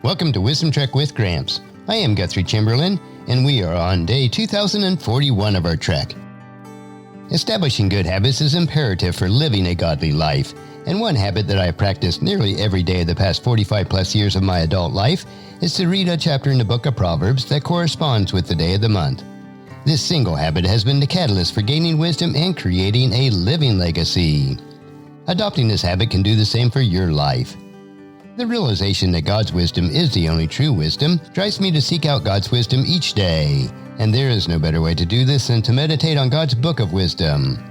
Welcome to Wisdom Trek with Gramps. I am Guthrie Chamberlain, and we are on day 2041 of our trek. Establishing good habits is imperative for living a godly life, and one habit that I have practiced nearly every day of the past 45 plus years of my adult life is to read a chapter in the book of Proverbs that corresponds with the day of the month. This single habit has been the catalyst for gaining wisdom and creating a living legacy. Adopting this habit can do the same for your life. The realization that God's wisdom is the only true wisdom drives me to seek out God's wisdom each day, and there is no better way to do this than to meditate on God's book of wisdom.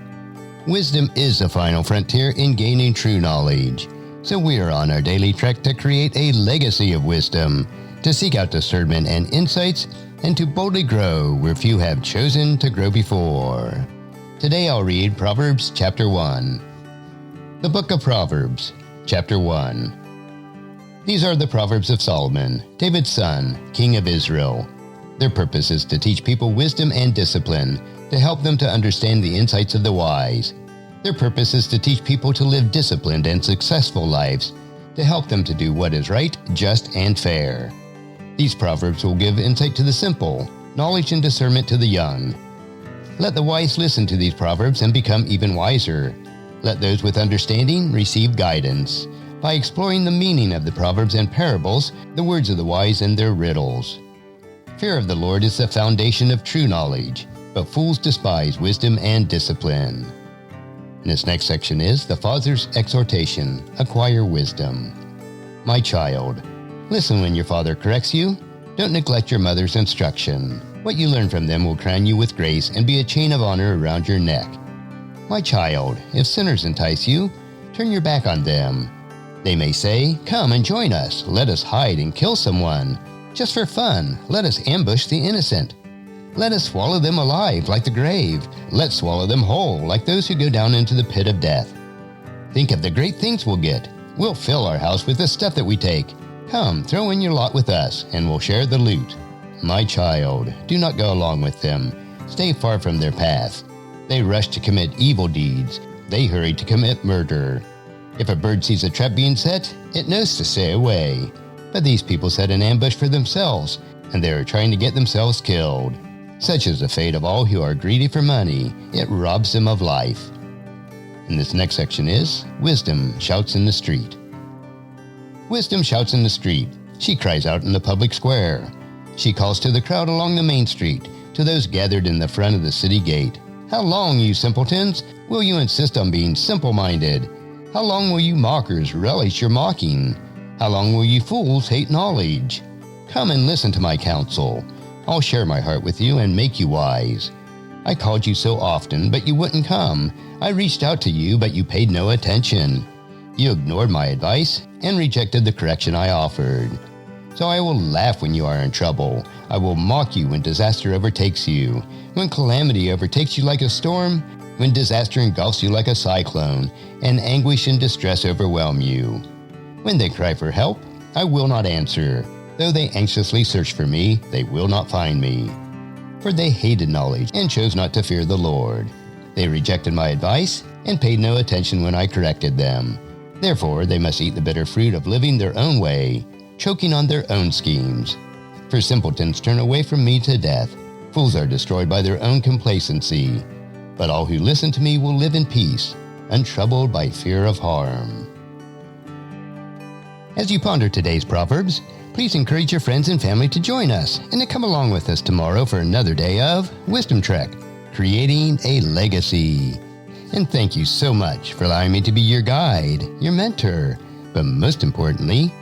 Wisdom is the final frontier in gaining true knowledge, so we are on our daily trek to create a legacy of wisdom, to seek out discernment and insights, and to boldly grow where few have chosen to grow before. Today I'll read Proverbs chapter 1. The book of Proverbs, chapter 1. These are the Proverbs of Solomon, David's son, king of Israel. Their purpose is to teach people wisdom and discipline, to help them to understand the insights of the wise. Their purpose is to teach people to live disciplined and successful lives, to help them to do what is right, just, and fair. These Proverbs will give insight to the simple, knowledge and discernment to the young. Let the wise listen to these Proverbs and become even wiser. Let those with understanding receive guidance, by exploring the meaning of the Proverbs and parables, the words of the wise and their riddles. Fear of the Lord is the foundation of true knowledge, but fools despise wisdom and discipline. And this next section is the Father's exhortation, acquire wisdom. My child, listen when your father corrects you. Don't neglect your mother's instruction. What you learn from them will crown you with grace and be a chain of honor around your neck. My child, if sinners entice you, turn your back on them. They may say, "Come and join us. Let us hide and kill someone. Just for fun, let us ambush the innocent. Let us swallow them alive like the grave. Let's swallow them whole like those who go down into the pit of death. Think of the great things we'll get. We'll fill our house with the stuff that we take. Come, throw in your lot with us, and we'll share the loot. My child, do not go along with them. Stay far from their path. They rush to commit evil deeds. They hurry to commit murder. If a bird sees a trap being set, it knows to stay away. But these people set an ambush for themselves, and they are trying to get themselves killed. Such is the fate of all who are greedy for money. It robs them of life." And this next section is, Wisdom shouts in the street. Wisdom shouts in the street. She cries out in the public square. She calls to the crowd along the main street, to those gathered in the front of the city gate. How long, you simpletons, will you insist on being simple-minded? How long will you mockers relish your mocking? How long will you fools hate knowledge? Come and listen to my counsel. I'll share my heart with you and make you wise. I called you so often, but you wouldn't come. I reached out to you, but you paid no attention. You ignored my advice and rejected the correction I offered. So I will laugh when you are in trouble. I will mock you when disaster overtakes you. When calamity overtakes you like a storm, when disaster engulfs you like a cyclone, and anguish and distress overwhelm you. When they cry for help, I will not answer. Though they anxiously search for me, they will not find me. For they hated knowledge and chose not to fear the Lord. They rejected my advice and paid no attention when I corrected them. Therefore, they must eat the bitter fruit of living their own way, choking on their own schemes. For simpletons turn away from me to death. Fools are destroyed by their own complacency. But all who listen to me will live in peace, untroubled by fear of harm. As you ponder today's Proverbs, please encourage your friends and family to join us and to come along with us tomorrow for another day of Wisdom Trek, creating a legacy. And thank you so much for allowing me to be your guide, your mentor, but most importantly,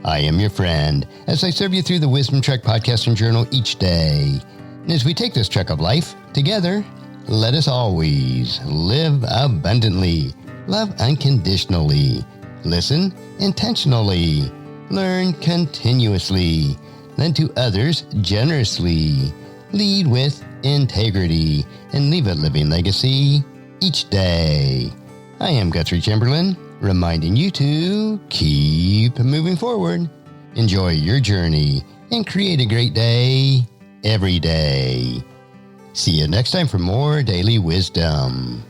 I am your friend as I serve you through the Wisdom Trek podcast and journal each day. And as we take this trek of life together, let us always live abundantly, love unconditionally, listen intentionally, learn continuously, lend to others generously, lead with integrity, and leave a living legacy each day. I am Guthrie Chamberlain, reminding you to keep moving forward, enjoy your journey, and create a great day every day. See you next time for more daily wisdom.